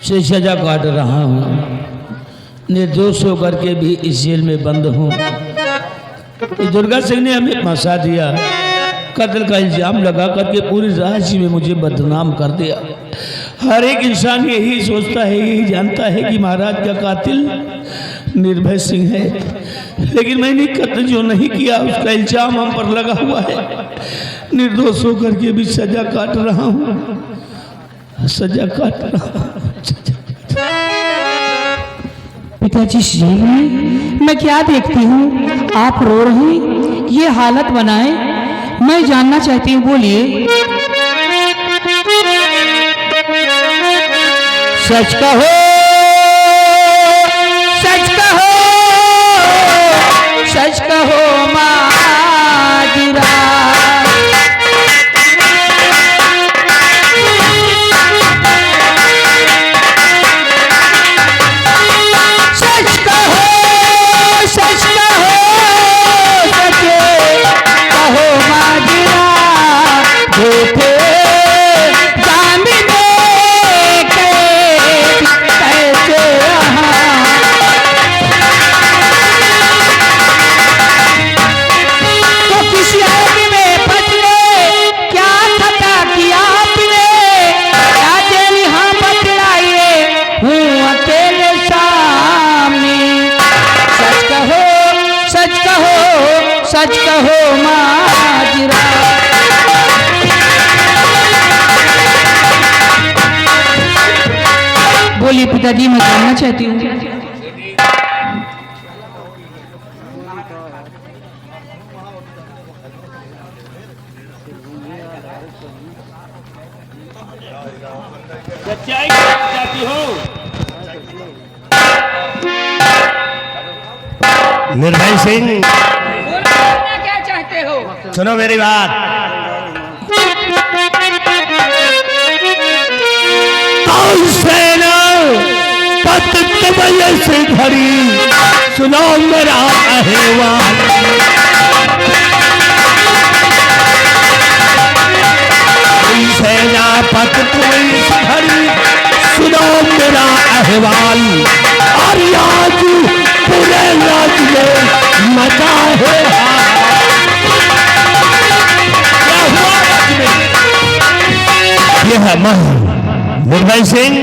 से सजा काट रहा हूँ। निर्दोष होकर के भी इस जेल में बंद हूँ। दुर्गा सिंह ने हमें फंसा दिया, कत्ल का इल्जाम लगा करके पूरे राज्य में मुझे बदनाम कर दिया। हर एक इंसान यही सोचता है, यही जानता है कि महाराज का कातिल निर्भय सिंह है, लेकिन मैंने कत्ल जो नहीं किया उसका इल्जाम हम पर लगा हुआ है। निर्दोष होकर के भी सजा काट रहा हूँ, सजा काट रहा हूँ। पिताजी जेल में मैं क्या देखती हूँ, आप रो रहे हैं, ये हालत बनाए, मैं जानना चाहती हूँ, बोलिए। सच कहो, सच कहो, सच कहो माजरा, सच कहो, सच कहो, सच कहो माजरा, झूठे सच कहो माजरा। बोलिए पिताजी, मैं जानना चाहती हूँ। सच्चाई चाहती हो? निर्भय सिंह, क्या चाहते हो? सुनो मेरी बात। सेना पत से घड़ी सुनो मेरा अहवाल। सेना पत से घड़ी सुनो मेरा अहवाल। और आज पूरे राज्य में मचा है यह निर्भय सिंह,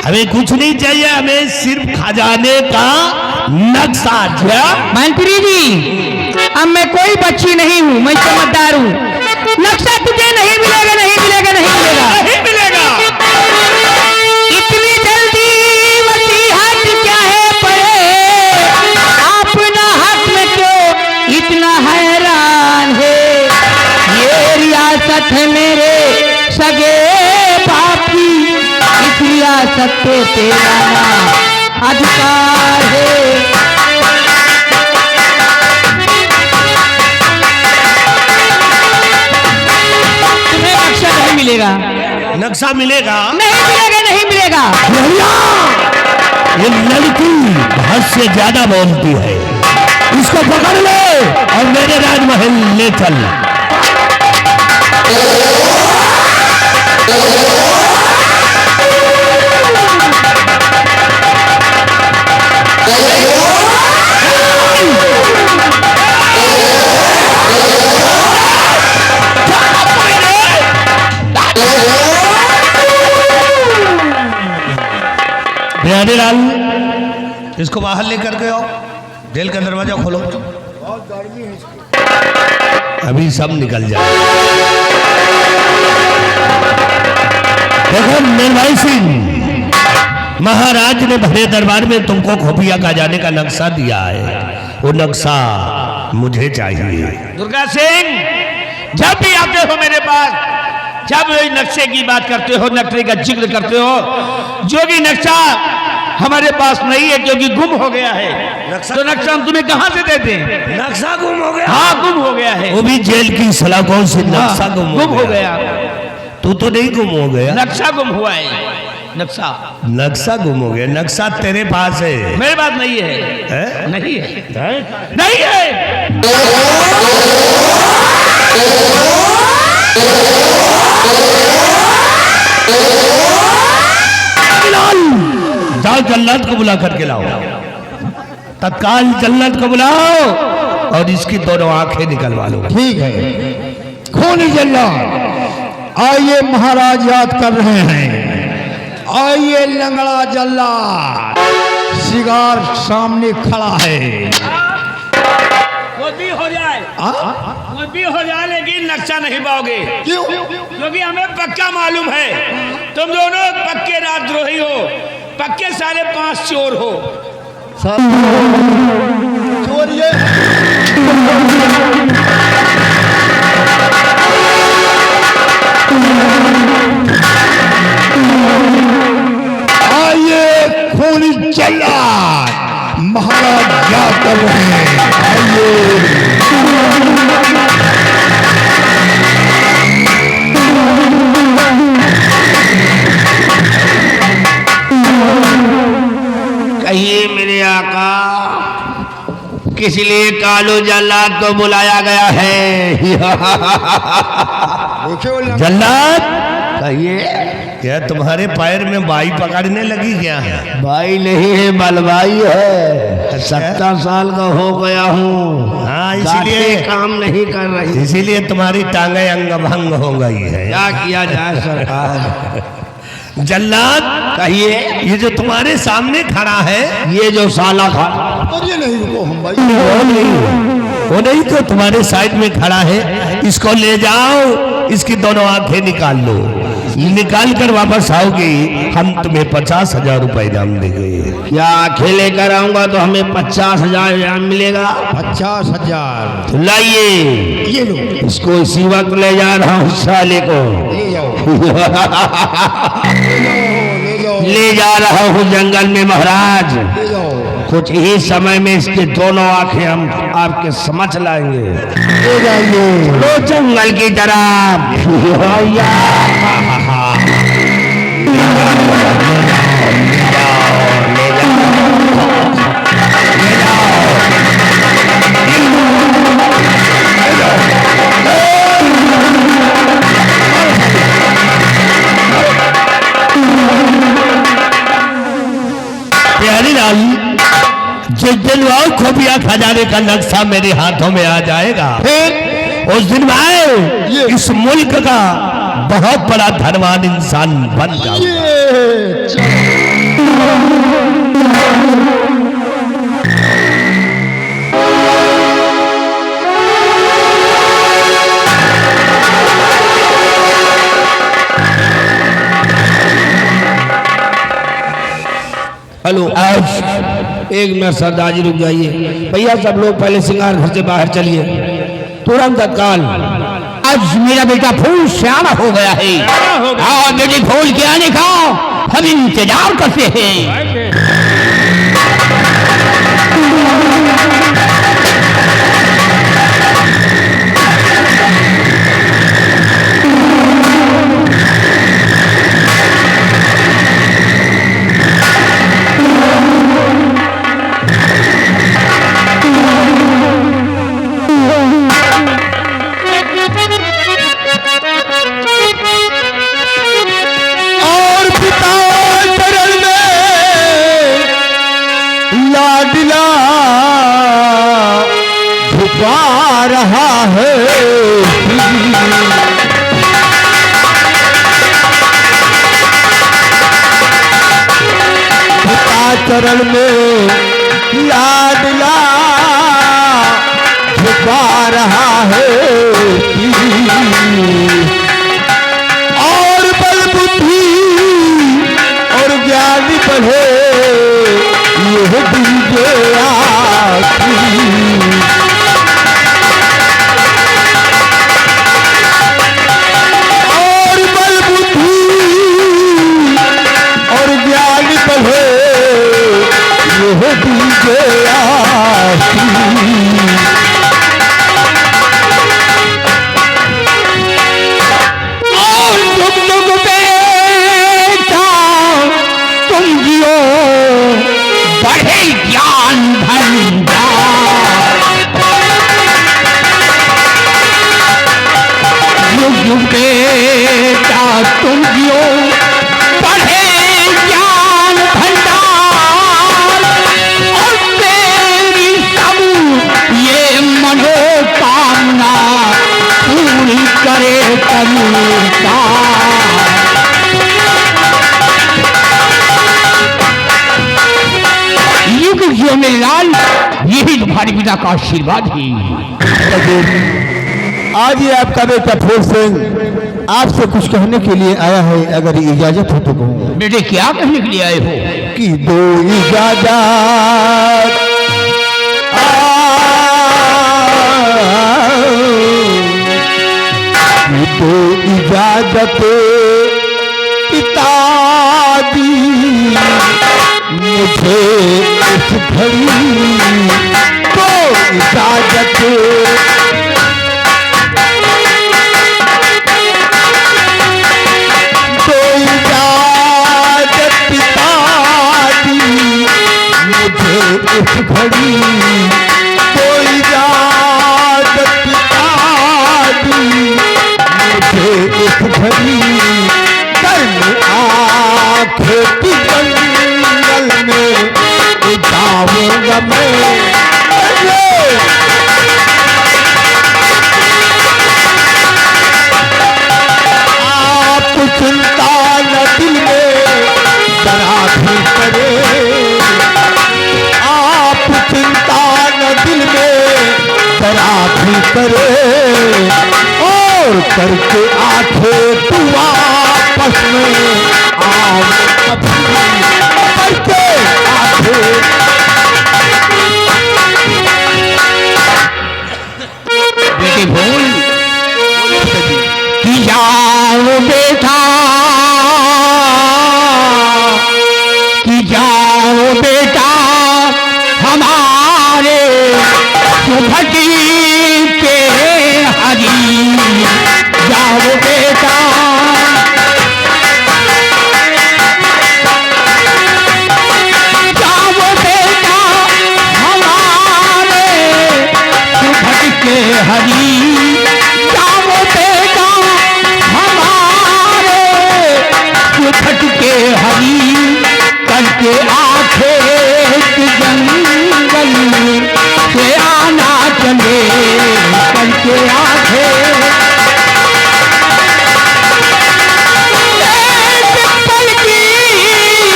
हमें कुछ नहीं चाहिए, हमें सिर्फ खजाने का नक्शा। मंत्री जी, अब मैं कोई बच्ची नहीं हूँ, मैं समझदार हूँ। नक्शा तुझे नहीं मिलेगा, नहीं मिलेगा, नहीं मिलेगा, नहीं मिलेगा। इतनी जल्दी वसीयत क्या है पड़े, अपना हक में क्यों इतना हैरान है। ये रियासत है मेरे सगे बाप की, इस रियासत पे तेरा अधिकार है। तुम्हें नक्शा नहीं मिलेगा, नक्शा मिलेगा, नहीं मिलेगा, नहीं मिलेगा। ये लड़की हद से ज्यादा बोलती है, इसको पकड़ ले और मेरे राजमहल ले चल। बिहारी लाल, इसको बाहर लेकर के आओ, जेल का दरवाजा खोलो। बहुत गर्मी है इसकी। अभी सब निकल जाए। देखो निर्भय सिंह, महाराज ने भरे दरबार में तुमको खुफिया खजाने का नक्शा दिया है, वो नक्शा मुझे चाहिए। दुर्गा सिंह, जब भी आते हो मेरे पास, जब नक्शे की बात करते हो, नक्शे का जिक्र करते हो, जो कि नक्शा हमारे पास नहीं है क्योंकि गुम हो गया है, तो नक्शा हम तुम्हें कहां से देते हैं? नक्शा गुम हो गया? हाँ, गुम हो गया है। वो भी जेल की सलाखों से नक्शा गुम हो गया। तू तो नहीं गुम हो गया? नक्शा गुम हुआ है, नक्शा नक्शा गुम हो गया। नक्शा तेरे पास है, मेरे पास नहीं है, है? नहीं है, नहीं है। जाओ जल्लाद को बुला करके लाओ, तत्काल जल्लाद को बुलाओ और इसकी दोनों आंखें निकलवा लो। ठीक है खूनी जल्लाद, आइए महाराज याद कर रहे हैं। आइए लंगड़ा जल्लाद, शिकार सामने खड़ा है। वो भी हो जाए, वो भी हो जाए, लेकिन नक्शा नहीं पाओगे। क्यों? क्योंकि हमें पक्का मालूम है तुम दोनों पक्के राजद्रोही हो, पक्के साले 5 चोर हो। चोर ये आइए खूनी जल्लाद, महाराज याद कर रहे हैं। आइए कहिए मेरे आका, किस लिए कालू जल्लाद को बुलाया गया है? जल्लाद कहिए, क्या तुम्हारे पैर में बाई पकड़ने लगी क्या है? भाई नहीं है, बलवाई है। 70 साल का हो गया हूँ। हाँ, इसीलिए काम नहीं कर रही, इसीलिए तुम्हारी टांगें अंग भंग हो गई है। क्या किया जाए सरकार? जल्लाद कहिए, ये जो तुम्हारे सामने खड़ा है, ये जो साला खा और ये नहीं, रुको हम भाई, वो नहीं तो तुम्हारे साइड में खड़ा है, इसको ले जाओ, इसकी दोनों आंखें निकाल लो। निकाल कर वापस आओगे, हम तुम्हें 50,000 रुपए इनाम देंगे। क्या आंखें लेकर आऊंगा तो हमें 50,000 इनाम मिलेगा? 50,000 तो लाइए, ये लो, इसको इसी वक्त ले जा रहा हूँ साले को। ले जाओ ले जा रहा हूँ जंगल में महाराज। ले जाओ। कुछ ही समय में इसके दोनों आंखें हम आपके समझ लाएंगे। ले जाइए, लो जंगल की तरफ। प्यारी लाल, जिस दिन वो खुफिया खजाने का नक्शा मेरे हाथों में आ जाएगा, फिर उस दिन मैं इस मुल्क का बहुत बड़ा धनवान इंसान बन जाऊंगा। हेलो, एक मिनट सरदार जी रुक जाइए। भैया सब लोग पहले सिंगार घर से बाहर चलिए, तुरंत तत्काल। आज मेरा बेटा फूल श्यामा हो गया है, और बेटे फूल के आने का हम इंतजार करते हैं। आ रहा है चरण में लाडला झुका रहा है और बल बुद्धि और ज्ञान बढ़े यह दीजे और बल बुद्धि और ज्ञान बढ़े यह दीजे बेटा तुम जियो बढ़े ज्ञान भंडार। तुम्हारे पिता का आशीर्वाद ही। आज ही आपका बेटा फूल सिंह आपसे कुछ कहने के लिए आया है, अगर इजाजत हो तो कहूँ। बेटे क्या कहने के लिए आए हो? कि दो इजाजत दो इजाजत पिता दी मुझे इस घड़ी, दो इजाजत दो इजाजत पिता दी मुझे इस घड़ी, दो इजाजत पिता दी मुझे इस घड़ी, कल आंखें की जंगल में जाऊंगा मैं। आप चिंता न दिल में जरा भी करे, आप चिंता न दिल में जरा भी करे, और करके आखे तू आपस में आओ करके आखे। बेटे भूल कि जाओ बेटा, कि जाओ बेटा हमारे सुभटी के हरी, जाओ बेटा, जाओ बेटा हमारे सुभटी के हरी, जाओ बेटा हमारे सुभटी के हरी, करके आखेत जंगल से आना चले, करके आखे पल की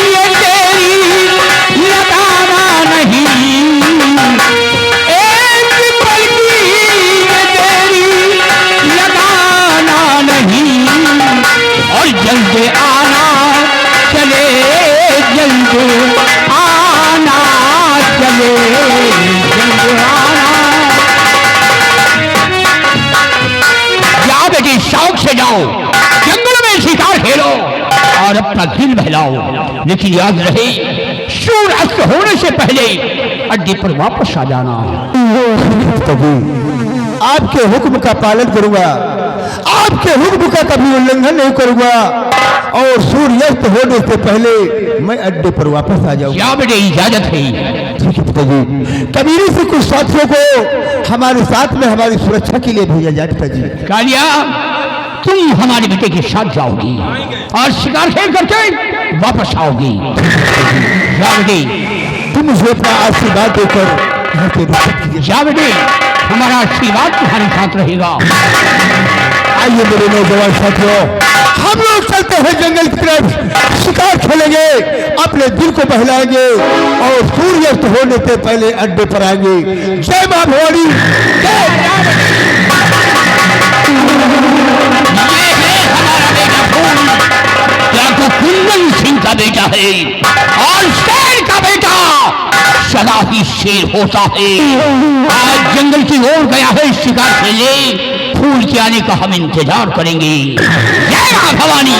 ये तेरी लगाना नहीं, एक पल की ये तेरी लगाना नहीं, और जल्द आना चले, जल्द आना चले, जल्द आना। जाओ बेटी शौक से जाओ, जंगल में शिकार खेलो और अपना दिल बहलाओ, लेकिन याद रहे सूर्यास्त होने से पहले अड्डे पर वापस आ जाना। आपके हुक्म का पालन करूंगा, आपके हुक्म का कभी उल्लंघन नहीं करूंगा, और सूर्यास्त होने से पहले मैं अड्डे पर वापस आ जाऊंगा। क्या बेटे इजाजत है? ठीक है पिताजी। कबीरे से कुछ साथियों को हमारे साथ में हमारी सुरक्षा के लिए भेजा जाए पिताजी। कालिया तुम हमारे बेटे के साथ जाओगी और शिकार खेल करके वापस आओगी। जा बेटे, तुम मुझे अपना आशीर्वाद देकर यहाँ से रुखसत कीजिए। जा बेटे, हमारा आशीर्वाद तुम्हारे साथ रहेगा। आइए मेरे नौजवान साथियों, हम लोग चलते हैं जंगल की तरफ, शिकार खेलेंगे, अपने दिल को बहलाएंगे और सूर्यास्त होने से पहले अड्डे पर आएंगे। जय मां भवानी। ये है हमारा बेटा फूल, क्या तो कुंदन सिंह का बेटा है और शेर का बेटा सदा ही शेर होता है। आज जंगल की ओर गया है शिकार खेले, फूल के आने का हम इंतजार करेंगे। जय मां भवानी।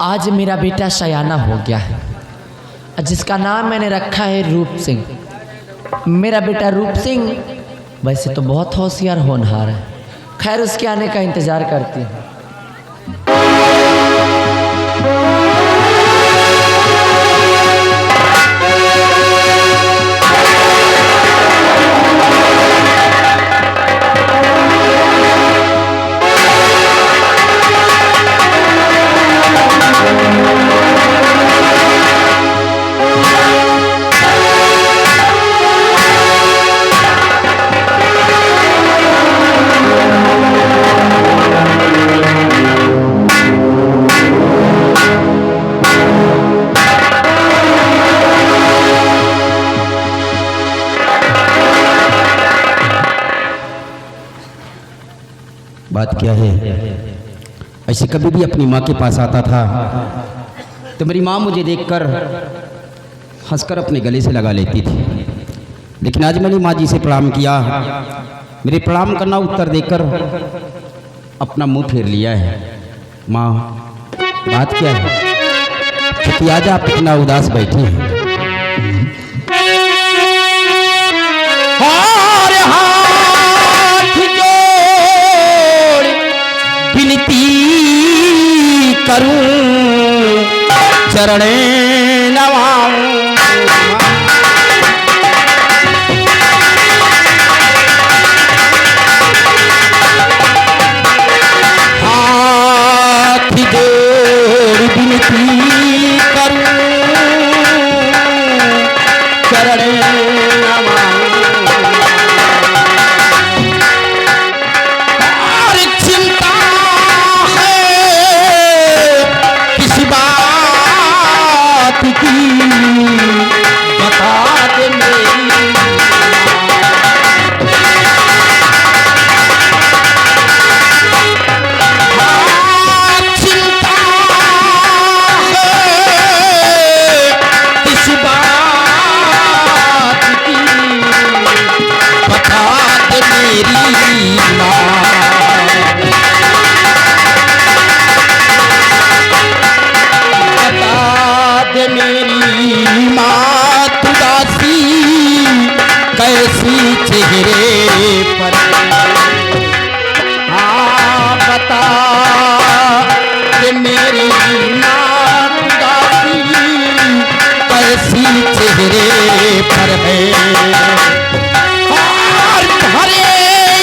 आज मेरा बेटा सयाना हो गया है, जिसका नाम मैंने रखा है रूप सिंह। मेरा बेटा रूप सिंह वैसे तो बहुत होशियार होनहार है, खैर उसके आने का इंतजार करती हूँ। क्या है, ऐसे कभी भी अपनी माँ के पास आता था तो मेरी माँ मुझे देखकर हंसकर अपने गले से लगा लेती थी। लेकिन आज मैंने माँ जी से प्रणाम किया, मेरे प्रणाम करना उत्तर देकर अपना मुंह फेर लिया है। माँ, बात क्या है क्योंकि आज आप इतना उदास बैठी हैं? और हाथ जोड़ विनती करूं, चरणे नवाऊं। हाथ जोड़ विनती करूं, चरणे नवाऊं। और चिंता है किस बात की, बता दे मेरी चिंता है किस बात की, बता दे मेरी माँ। बता दे मेरी माँ, उदासी कैसी चेहरे पर। हाँ बता दे मेरी माँ, उदासी कैसी चेहरे पर है। और भरे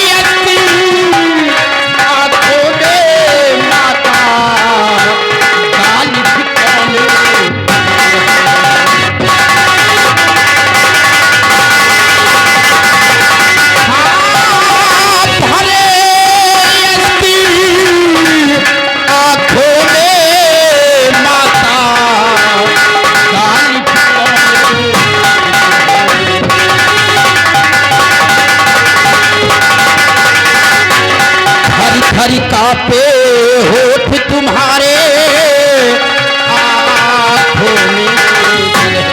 यकीन आँखों में माता, गाली भी कौन भरे यकीन आँखों में माता, गाली भी कौन। हरी हरी कापे होठ तुम्हारे, आँखों में जले।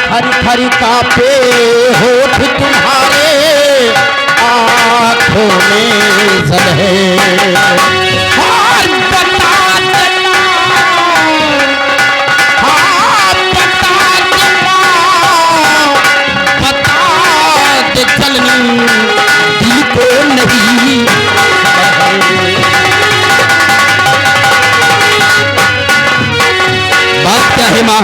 हरी हरी कापे होठ तुम्हारे, आँखों में जले। और बता देना, हाँ बता देना, बता दे चलनी दिल को नहीं। बात क्या है माँ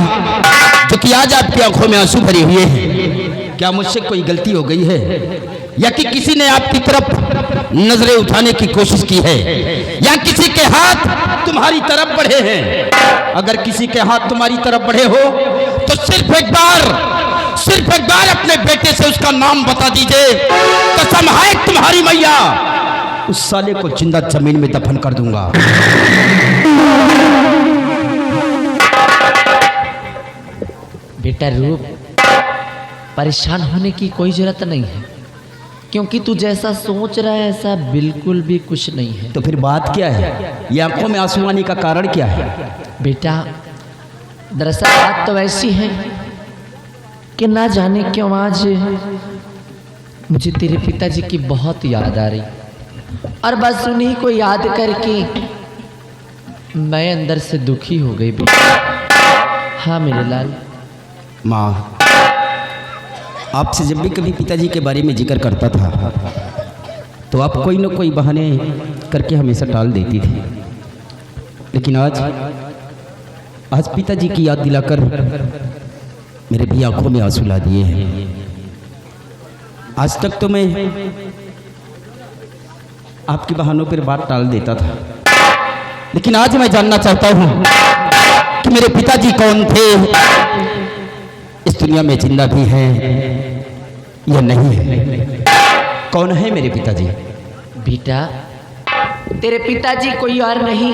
जो कि आज आपकी आंखों में आंसू भरे हुए हैं? क्या मुझसे कोई गलती हो गई है या कि किसी ने आपकी तरफ नजरें उठाने की कोशिश की है या किसी के हाथ तुम्हारी तरफ बढ़े हैं? अगर किसी के हाथ तुम्हारी तरफ बढ़े हो तो सिर्फ एक बार अपने बेटे से उसका नाम बता दीजिए। कसम है तुम्हारी मैया, उस साले को जिंदा जमीन में दफन कर दूंगा। बेटा रूप, परेशान होने की कोई जरूरत नहीं है, क्योंकि तू जैसा सोच रहा है ऐसा बिल्कुल भी कुछ नहीं है। तो फिर बात क्या है? ये आंखों में आंसू आने का कारण क्या है? बेटा दरअसल बात तो ऐसी है कि ना जाने क्यों आज मुझे तेरे पिताजी की बहुत याद आ रही, और बस उन्हीं को याद करके मैं अंदर से दुखी हो गई बेटा। हाँ मेरे लाल। माँ, आपसे जब भी कभी पिताजी के बारे में जिक्र करता था तो आप कोई न कोई बहाने करके हमेशा टाल देती थी, लेकिन आज पिताजी की याद दिलाकर मेरे भी आंखों में आंसू ला दिए हैं। आज तक तो मैं आपके बहानों पर बात टाल देता था, लेकिन आज मैं जानना चाहता हूँ कि मेरे पिताजी कौन थे, इस दुनिया में जिंदा भी हैं या नहीं है? कौन है मेरे पिताजी? बेटा तेरे पिताजी कोई और नहीं,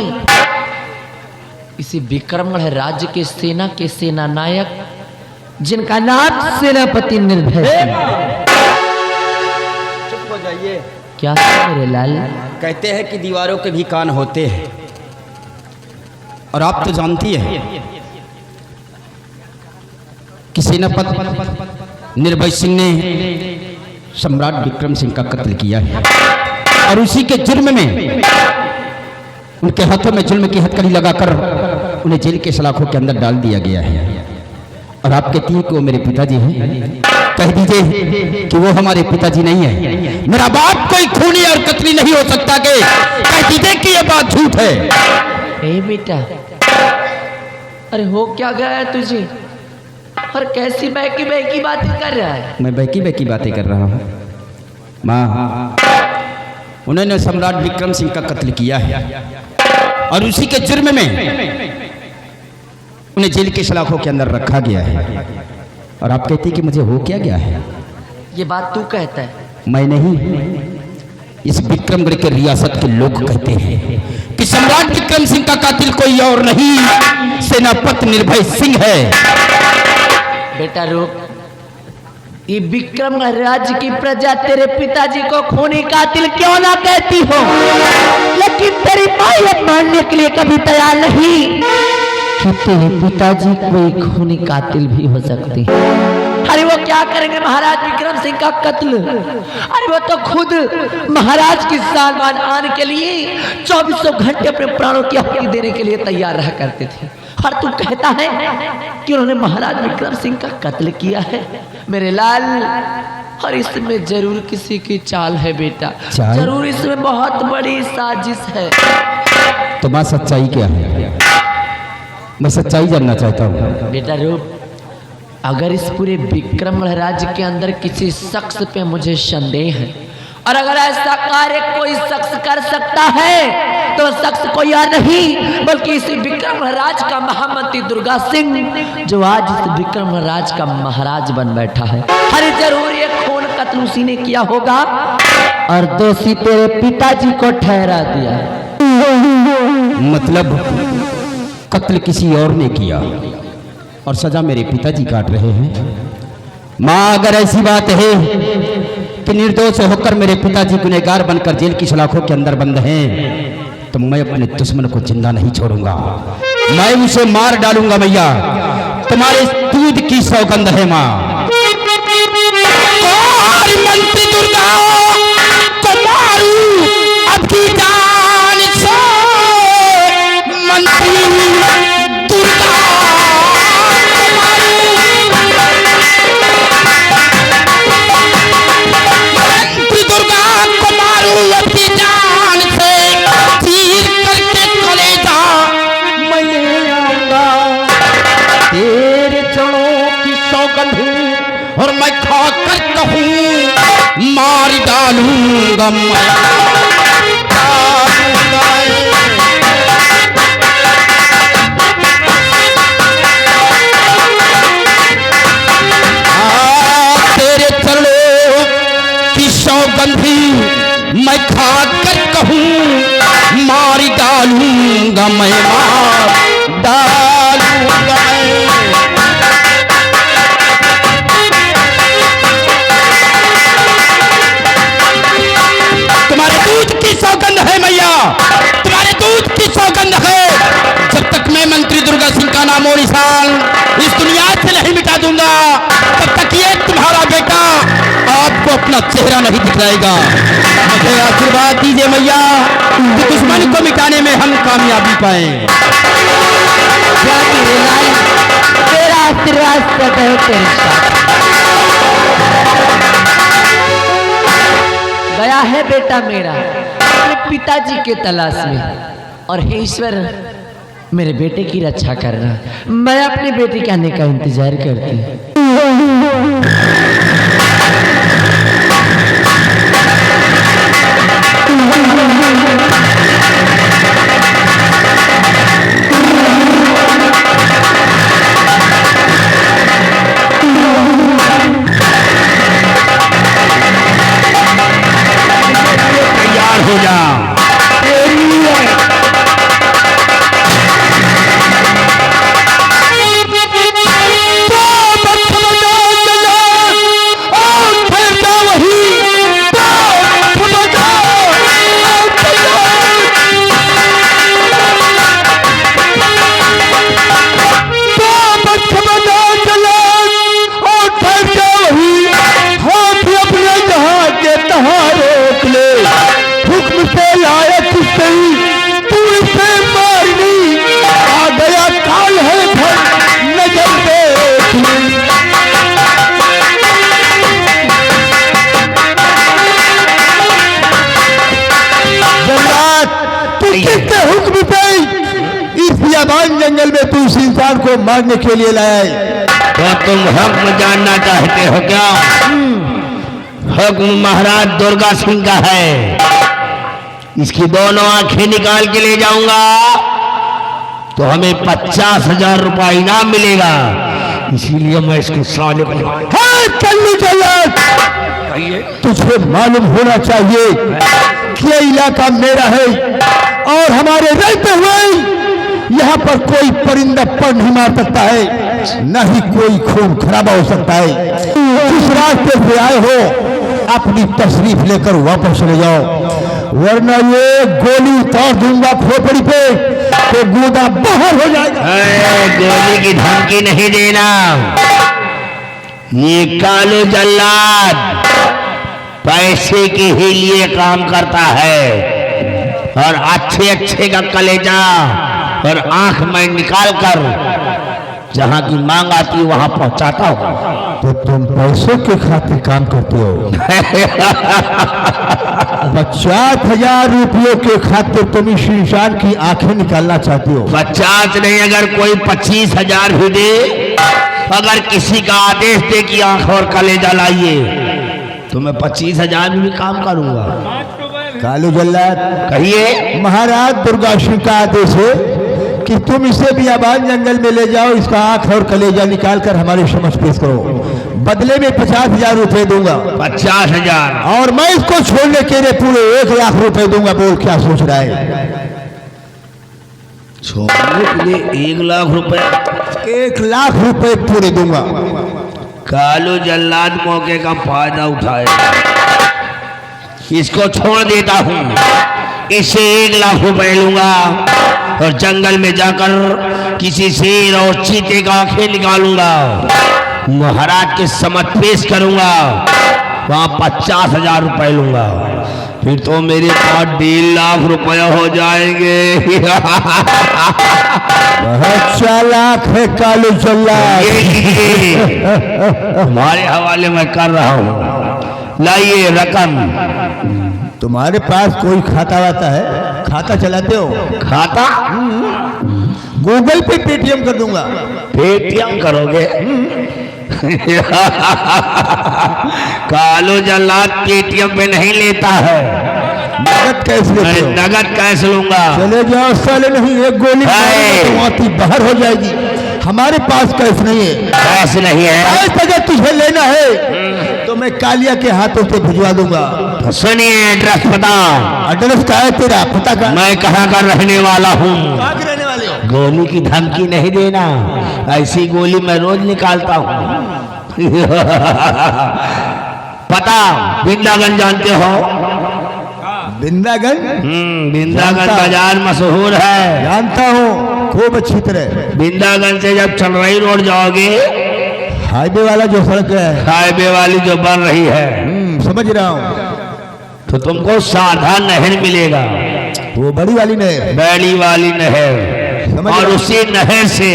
इसी विक्रमगढ़ राज्य के सेना के सेना नायक जिनका नाम सेनापति निर्भय सिंह। चुप हो जाइए। क्या है मेरे लाल? कहते हैं कि दीवारों के भी कान होते हैं, और आप तो जानती है कि सेनापति निर्भय सिंह ने सम्राट विक्रम सिंह का कत्ल किया है, और उसी के जुर्म में उनके हाथों में जुल्म की हथकड़ी लगाकर उन्हें जेल के सलाखों के अंदर डाल दिया गया है। और आप कहती हैं कि वो मेरे पिताजी हैं। कह दीजिए कि वो हमारे पिताजी नहीं है। मेरा बाप कोई खूनी और कतली नहीं हो सकता। के कह दीजिए कि ये बात झूठ है। ए बेटा, अरे हो क्या गया है तुझे? और कैसी बहकी बहकी बातें कर रहा है? मैं बहकी बहकी बातें कर रहा हूँ माँ। उन्होंने सम्राट विक्रम सिंह का कत्ल किया है, और उसी के जुर्म में उन्हें जेल के सलाखों के अंदर रखा गया है। और आप कहती कि मुझे हो क्या गया है? ये बात तू कहता है? मैं नहीं, इस विक्रमगढ़ के रियासत के लोग कहते हैं कि सम्राट विक्रम सिंह का कातिल कोई और नहीं, सेनापति निर्भय सिंह है। बेटा रुक, ये विक्रम राज्य की प्रजा तेरे पिताजी को खूनी कातिल क्यों ना कहती हो, लेकिन तेरी माँ ये मानने के लिए कभी तैयार नहीं कि तेरे पिताजी कोई खूनी कातिल भी हो सकती है। अरे वो क्या करेंगे महाराज विक्रम सिंह का कत्ल? अरे वो तो खुद महाराज की सालमान आने के लिए 24 घंटे अपने प्राणों की आहुति देने के लिए तैयार रहा करते थे, और तू कहता है कि उन्होंने महाराज विक्रम सिंह का कत्ल किया है? मेरे लाल, और इसमें जरूर किसी की चाल है बेटा, जरूर इसमें बहुत बड़ी साजिश है। तो माँ सच्चाई क्या है? मैं सच्चाई जानना चाहता हूँ। बेटा रूप, अगर इस पूरे विक्रमगढ़ राज्य के अंदर किसी शख्स पे मुझे संदेह है, और अगर ऐसा कार्य कोई शख्स कर सकता है तो शख्स कोई और नहीं बल्कि इसी विक्रमगढ़ राज का महामंत्री दुर्गा सिंह, जो आज इस विक्रमगढ़ राज का महाराज बन बैठा है। अरे जरूर ये खून कत्ल उसी ने किया होगा, और दोषी तेरे पिताजी को ठहरा दिया। मतलब कत्ल किसी और ने किया और सजा मेरे पिताजी काट रहे हैं। माँ, अगर ऐसी बात है कि निर्दोष होकर मेरे पिताजी गुनहगार बनकर जेल की सलाखों के अंदर बंद हैं, तो मैं अपने दुश्मन को जिंदा नहीं छोड़ूंगा, मैं उसे मार डालूंगा। मैया, तुम्हारे दूध की सौगंध है माँ। मंत्री दुर्गा को मारू अब की जान से, मंत्री दुर्गा को मारू अब की जान से, चीर करके कलेजा मैं ले आऊंगा। तेरे चरणों की सौगंध और मैं खा कर कहूँ मार डालूंगा मैं। तेरे चरणों की सौगंधी मैं खा कर कहूँ मार डालूंगा मैं, मार डालूंगा मैं। तुम्हारे दूध की सौगंध है मैया, तुम्हारे दूध की सौगंध है। जब तक मैं मंत्री दुर्गा सिंह का नाम और निशान इस दुनिया से नहीं मिटा दूंगा, तब तक ये तुम्हारा बेटा आपको अपना चेहरा नहीं दिखलाएगा। मुझे आशीर्वाद दीजिए मैया कि दुश्मन को मिटाने में हम कामयाबी पाए। तेरा आशीर्वाद सदैव तेरे साथ। गया है बेटा मेरा अपने पिताजी के तलाश में, और हे ईश्वर मेरे बेटे की रक्षा करना। मैं अपने बेटे के आने का इंतजार करती हूँ। तैयार हो जा। को मारने के लिए लाया है। तो तुम हुक्म जानना चाहते हो क्या? हुक्म महाराज दुर्गा सिंह का है। इसकी दोनों आंखें निकाल के ले जाऊंगा तो हमें 50,000 रुपया इनाम मिलेगा। इसीलिए मैं इसको साले को चलू जल्लाद, तुझे मालूम होना चाहिए कि ये इलाका मेरा है और हमारे रहते हुए यहाँ पर कोई परिंदा पर नहीं मार सकता है, न ही कोई खून खराबा हो सकता है। जिस रास्ते से आए हो अपनी तशरीफ लेकर वापस चले जाओ, वरना ये गोली उतार दूंगा खोपड़ी पे तो गूदा बाहर हो जाएगा। गोली की धमकी नहीं देना। ये कालू जल्लाद पैसे के ही लिए काम करता है और अच्छे अच्छे का कलेजा और आंख में निकाल कर जहां की मांग आती है वहां पहुंचाता हो। तो तुम पैसों के खातिर काम करते हो। 50,000 रुपयों के खातिर तुम इस इंसान की आंखें निकालना चाहते हो। 50 नहीं, अगर कोई 25,000 भी दे, अगर किसी का आदेश दे कि आंख और कलेजा लाइए तो मैं 25,000 में भी काम करूंगा। कालू जल्लाद, कहिए। महाराज दुर्गा सिंह का आदेश है कि तुम इसे बियाबान जंगल में ले जाओ, इसका आंख और कलेजा निकाल कर हमारे समझ पेश करो, बदले में 50,000 रुपए दूंगा। 50,000 और मैं इसको छोड़ने के लिए पूरे 1,00,000 रुपए दूंगा। बोल क्या सोच रहा है? छोड़ने के लिए 1,00,000 रुपए? 1,00,000 रुपए पूरे दूंगा। कालू जल्लाद मौके का फायदा उठाए, इसको छोड़ देता हूं, इससे 1,00,000 रुपए लूंगा और जंगल में जाकर किसी शेर और चीते का आंखें निकालूंगा, महाराज के समझ पेश करूंगा, वहां 50,000 रुपए लूंगा, फिर तो मेरे पास 1,50,000 रुपए हो जाएंगे। बहुत चालाक है कालू जल्लाद। तुम्हारे हवाले में कर रहा हूं, लाइए रकम। तुम्हारे पास कोई खाता वाता है? खाता चलाते हो? खाता? गूगल पे पेटीएम कर दूंगा। पेटीएम करोगे? कालू जल्लाद पेटीएम पे नहीं लेता है। नगद कैश लेते हो? नगद कैश लूंगा। चले जाओ साले, नहीं एक गोली तो बाहर हो जाएगी। हमारे पास कैश नहीं है। कैश नहीं है? कैश अगर तुझे लेना है तो मैं कालिया के हाथों से भिजवा दूंगा। तो सुनिए, एड्रेस पता। एड्रेस क्या है तेरा? पता का? मैं कहाँ का रहने वाला हूँ। कहाँ के रहने वाले हो? गोली की धमकी नहीं देना, ऐसी गोली मैं रोज निकालता हूँ। पता बिंदागन जानते हो? बिंदागन? बिंदागन बाजार मशहूर है। जानता हूँ खूब अच्छी तरह। बिंदागन से जब चलरई रोड जाओगे, हाईवे वाला जो सड़क है, हाईवे वाली जो बन रही है, समझ रहा हूँ, तो तुमको साधा नहर मिलेगा। वो बड़ी वाली नहर? बड़ी वाली नहर। और उसी नहर से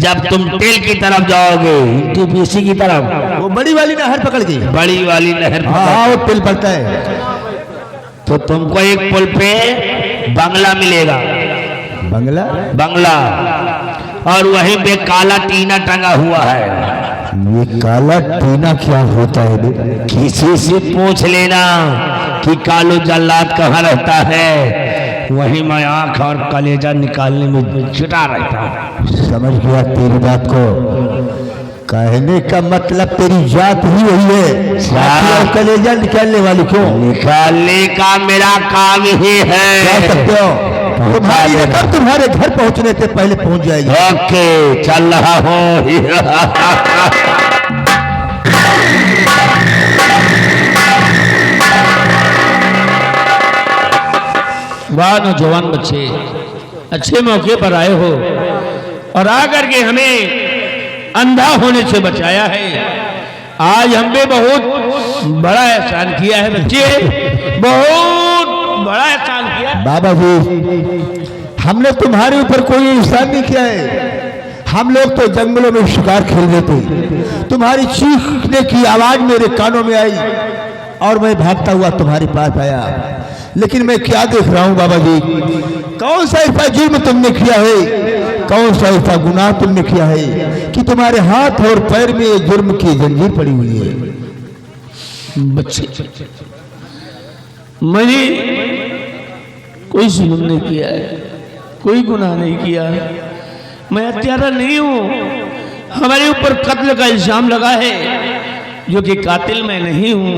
जब तुम टेल की तरफ जाओगे, टीपीसी की तरफ, वो बड़ी वाली नहर पकड़ के, बड़ी वाली नहर, हाँ वो टेल पड़ता है, तो तुमको एक पुल पे बंगला मिलेगा। बंगला? बंगला, और वहीं पे काला टीना टंगा हुआ है। ये काला टीना क्या होता है बे? किसी से पूछ लेना कि कालू जल्लाद कहाँ रहता है, वहीं मैं आंख और कलेजा निकालने में जुटा रहता हूँ। समझ गया तेरी बात को। कहने का मतलब तेरी जात ही वही है, और कलेजा निकालने वाली। क्यों? निकालने का मेरा काम ही है। क्या सकते हो? तुम्हारी रकम तुम्हारे घर पहुंचने से पहले पहुंच जाएगी। ओके, चल रहा हूँ। वाह नौजवान बच्चे, अच्छे मौके पर आए हो और आकर के हमें अंधा होने से बचाया है। आज हम पे बहुत बड़ा एहसान किया है बच्चे, बहुत बड़ा एहसान किया है। बाबा जी, हमने तुम्हारे ऊपर कोई एहसान नहीं किया है। हम लोग तो जंगलों में शिकार खेल रहे थे, तुम्हारी चीखने की आवाज मेरे कानों में आई और मैं भागता हुआ तुम्हारे पास आया। लेकिन मैं क्या देख रहा हूँ बाबा जी, कौन सा ऐसा जुर्म तुमने किया है कौन सा ऐसा गुनाह तुमने किया है कि तुम्हारे हाथ और पैर में ये जुर्म की जंजीर पड़ी हुई है? बच्चे, मैंने कोई जुल्म नहीं किया है, कोई गुनाह नहीं किया, मैं हत्यारा नहीं हूं। हमारे ऊपर कत्ल का इल्जाम लगा है, जो कि कातिल मैं नहीं हूं।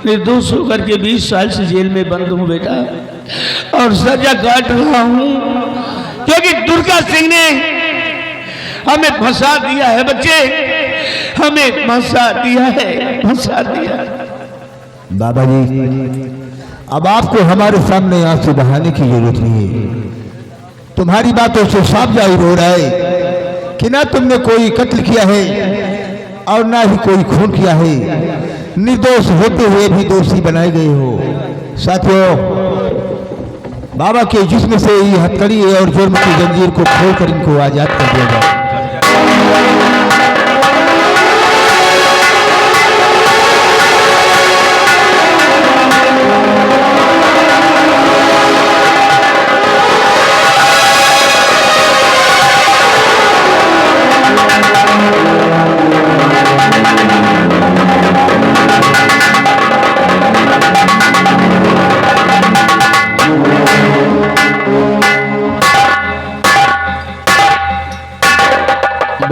निर्दोष होकर के 20 साल से जेल में बंद हूं बेटा, और सजा काट रहा हूं क्योंकि दुर्गा सिंह ने हमें फंसा दिया है। बच्चे, हमें फंसा दिया है, फंसा दिया। बाबा जी, अब आपको हमारे सामने आंसू बहाने की जरूरत नहीं है। तुम्हारी बातों से साफ जाहिर हो रहा है कि ना तुमने कोई कत्ल किया है और ना ही कोई खून किया है। निर्दोष होते हुए भी दोषी बनाए गए हो। साथियों, बाबा के जिस्म से ये हथकड़ी और जुर्म की जंजीर को खोलकर इनको आजाद कर दिया जाए।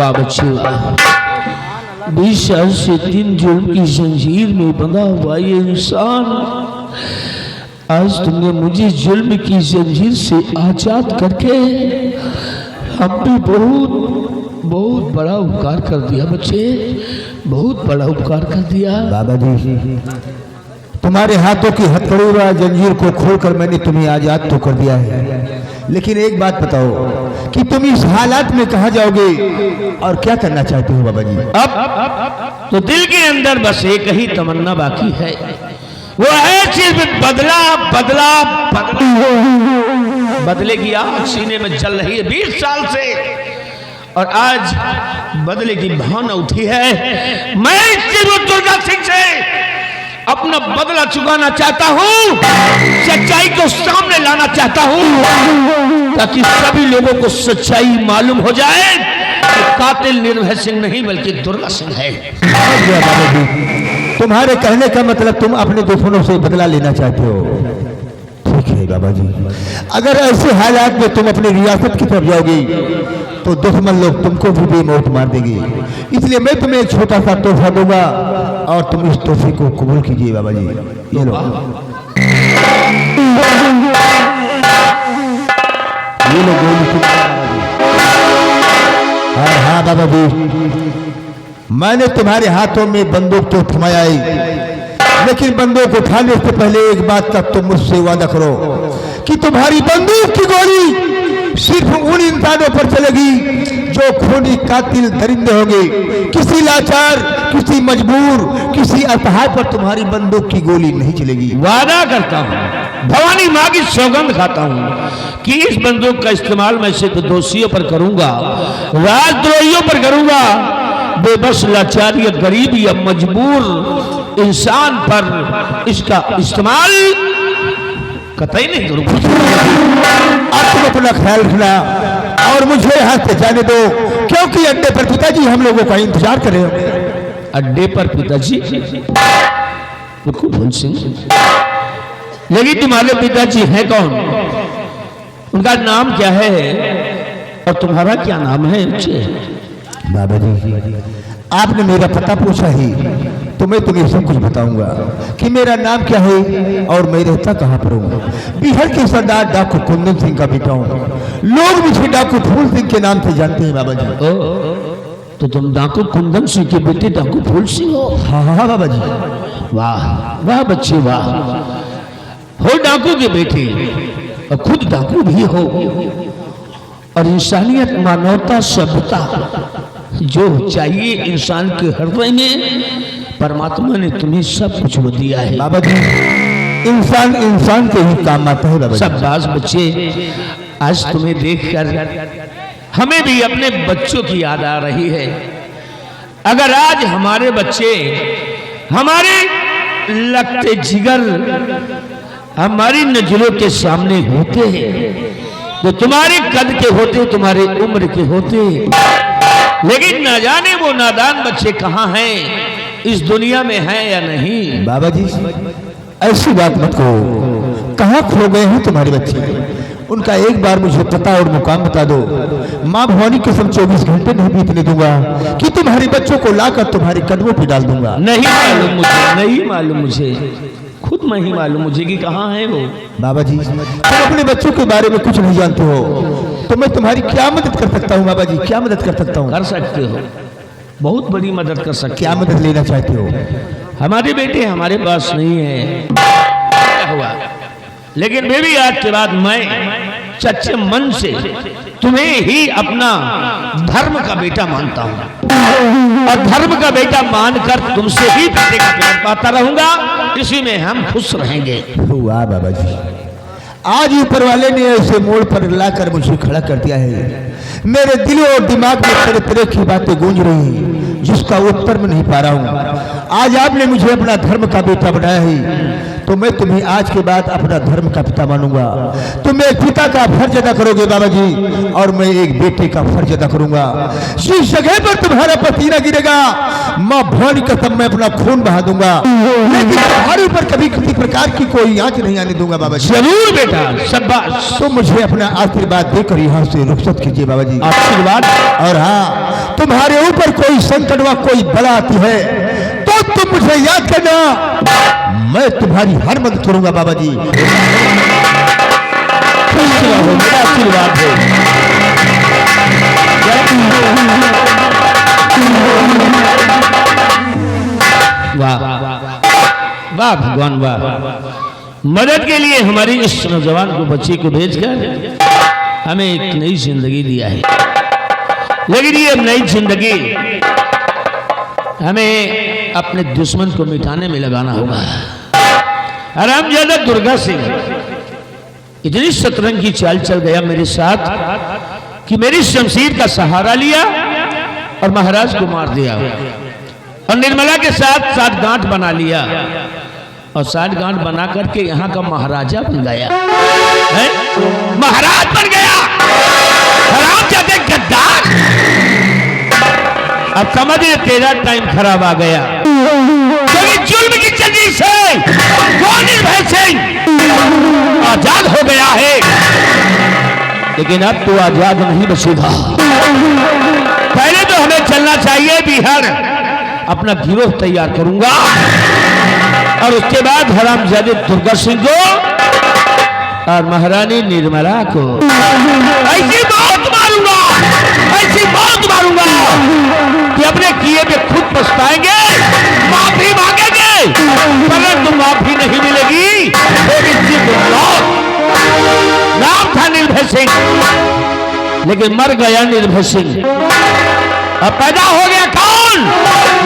बच्चे, 20 साल से 3 जुल्म की जंजीर में बंधा हुआ ये इंसान, आज तुमने मुझे जुल्म की जंजीर से आजाद करके हम भी बहुत बहुत बड़ा उपकार कर दिया। बच्चे, बहुत बड़ा उपकार कर दिया। बाबा जी, तुम्हारे हाथों की हथकड़ी व जंजीर को खोलकर मैंने तुम्हें आजाद तो कर दिया है, लेकिन एक बात बताओ कि तुम इस हालात में कहाँ जाओगे और क्या करना चाहते हो बाबा जी? अब तो दिल के अंदर बस एक ही तमन्ना बाकी है, वो है सिर्फ बदला बदला बदला। बदले की आग सीने में जल रही है 20 साल से, और आज बदले की भावना उठी है। मैं सिर्फ दुर्गा सिंह से अपना बदला चुकाना चाहता हूं, सच्चाई को सामने लाना चाहता हूं, ताकि सभी लोगों को सच्चाई मालूम हो जाए कि कातिल निर्भय सिंह नहीं बल्कि दुर्गा सिंह है। तुम्हारे कहने का मतलब तुम अपने दुश्मनों से बदला लेना चाहते हो। ठीक है बाबा जी, अगर ऐसे हालात में तुम अपनी रियासत की तरफ जाओगी तो दुश्मन लोग तुमको भी बेमौत मार देंगे। इसलिए मैं तुम्हें एक छोटा सा तोहफा दूंगा और तुम इस तोहफे को कबूल कीजिए बाबा जी। ये लो, ये लो गोली। हाँ हाँ बाबा जी, मैंने तुम्हारे हाथों में बंदूक तो थमाया ही, लेकिन बंदूक उठाने से पहले एक बात का तुम मुझसे वादा करो कि तुम्हारी बंदूक की गोली सिर्फ उन इंसानों पर चलेगी जो खूनी कातिल दरिंदे होंगे। किसी लाचार, किसी मजबूर, किसी असहाय पर तुम्हारी बंदूक की गोली नहीं चलेगी। वादा करता हूं, भवानी माँ की सौगंध खाता हूं कि इस बंदूक का इस्तेमाल मैं सिर्फ दोषियों पर करूंगा, राजद्रोहियों पर करूंगा। बेबस, लाचार या गरीब या मजबूर इंसान पर इसका इस्तेमाल कतई नहीं करूंगा। अब तुम अपना ख्याल रखना और मुझे यहाँ से जाने दो, क्योंकि अड्डे पर पिताजी हम लोगों का इंतजार कर रहे हो। अड्डे पर पिताजी? कुलवंत सिंह, लेकिन तुम्हारे पिताजी हैं कौन? उनका नाम क्या है और तुम्हारा क्या नाम है? बाबा जी, आपने मेरा पता पूछा ही तो मैं तुम्हें सब कुछ बताऊंगा कि मेरा नाम क्या है और मैं रहता कहाँ पर हूँ। बिहार के सरदार डाकू कुंदन सिंह का बेटा हूँ। लोग मुझे डाकू फूल सिंह के नाम से जानते हैं बाबा जी। तो तुम डाकू कुंदन सिंह के बेटे डाकू फूल सिंह हो? हाँ हाँ बाबा जी। वाह वाह बच्चे वाह, हो डाकू के बेटे और खुद डाकू भी हो, और इंसानियत, मानवता, सभ्यता जो चाहिए इंसान के हृदय में, परमात्मा ने तुम्हें सब कुछ वो दिया है बाबा जी। इंसान इंसान के ही काम आता है बाबा जी। शाबाश बच्चे, आज तुम्हें देखकर हमें भी अपने बच्चों की याद आ रही है। अगर आज हमारे बच्चे हमारे लगते जिगर हमारी नजरों के सामने होते हैं, जो तुम्हारे कद के होते, तुम्हारे उम्र के होते, लेकिन न जाने वो नादान बच्चे कहाँ हैं, इस दुनिया में हैं या नहीं। बाबा जी ऐसी बात मत कहो, कहाँ खो गए हैं तुम्हारे बच्चे? उनका एक बार मुझे पता और मुकाम बता दो। माँ भवानी कसम 24 घंटे नहीं बीतने दूंगा कि तुम्हारे बच्चों को लाकर तुम्हारे कदमों पे डाल दूंगा। नहीं मालूम मुझे, नहीं मालूम मुझे, खुद नहीं मालूम मुझे कि कहाँ है वो। बाबा जी तुम अपने बच्चों के बारे में कुछ नहीं जानते हो, तो मैं तुम्हारी क्या मदद कर सकता हूँ? बाबा जी क्या मदद कर सकता हूँ? कर सकते हो, बहुत बड़ी मदद कर सकते क्या मदद लेना चाहते हो? हमारे बेटे हमारे पास नहीं है, क्या हुआ, लेकिन बेबी आज के बाद मैं सच्चे मन से तुम्हें ही अपना धर्म का बेटा मानता हूँ, और धर्म का बेटा मानकर तुमसे ही बेटे का प्यार पाता रहूंगा, इसी में हम खुश रहेंगे। वाह बाबा जी, आज ऊपर वाले ने ऐसे मोड़ पर लाकर मुझे खड़ा कर दिया है। मेरे दिल और दिमाग में तरह तरह की बातें गूंज रही हैं, जिसका उत्तर मैं नहीं पा रहा हूँ। आज आपने मुझे अपना धर्म का बेटा बनाया है, तो मैं तुम्हें आज के बाद अपना धर्म का पिता मानूंगा। तुम एक पिता का फर्ज अदा करोगे बाबा जी, और मैं एक बेटे का फर्ज अदा करूंगा। जिस जगह पर तुम्हारा पसीना गिरेगा, माँ भवानी कसम मैं अपना खून बहा दूंगा, लेकिन तुम्हारे ऊपर कभी किसी प्रकार की कोई आंच नहीं आने दूंगा बाबा जी। जरूर बेटा, शाबाश। तो मुझे अपना आशीर्वाद देकर यहाँ से रुखसत कीजिए बाबा जी। आशीर्वाद? और हाँ, तुम्हारे ऊपर कोई संकट व कोई बला आती है तो तुम मुझे याद करना, मैं तुम्हारी हर मदद करूंगा बाबा जी। मेरा आशीर्वाद है। वाह वाह भगवान वाह, मदद के लिए हमारी इस नौजवान को, बच्चे को भेजकर हमें एक नई जिंदगी दिया है, लेकिन ये नई जिंदगी हमें अपने दुश्मन को मिटाने में लगाना होगा। हरामजादा दुर्गा सिंह इतनी शतरंज की चाल चल गया मेरे साथ कि मेरी शमशीर का सहारा लिया और महाराज को मार दिया, और निर्मला के साथ 7 गांठ बना लिया, और 7 गांठ बना करके यहाँ का महाराजा बन गया है? महाराज बन गया, हरामजादे गद्दार। अब समझिए तेरा टाइम खराब आ गया, क्योंकि जुल्म की चंगी से वो निर्भय सिंह आजाद हो गया है, लेकिन अब तो आजाद नहीं बचेगा। पहले तो हमें चलना चाहिए बिहार, अपना गिरोह तैयार करूंगा, और उसके बाद हरामजादे दुर्गा सिंह को और महारानी निर्मला को ऐसी मौत मारूंगा, ऐसी मौत मारूंगा कि अपने किए पे खुद पछताएंगे, माफी मांगेंगे, परंतु माफी नहीं मिलेगी। नाम था निर्भय सिंह, लेकिन मर गया निर्भय सिंह। अब पैदा हो गया कौन?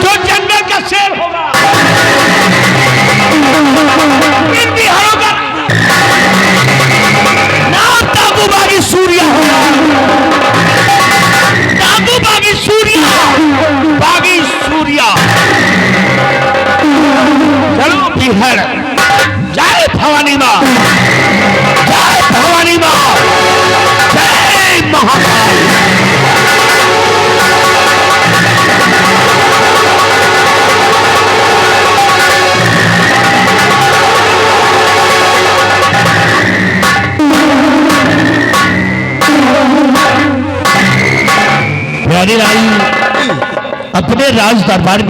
जो जंगल का शेर होगा, इन बिहारों का नाम ताबू बागी सूर्या होगा, ताबू बागी सूर्या, बागी सूर्या। चलो बिहार, जय भवानी माँ, जय भवानी माँ, जय महाकाल। प्यारी रानी अपने राज दरबार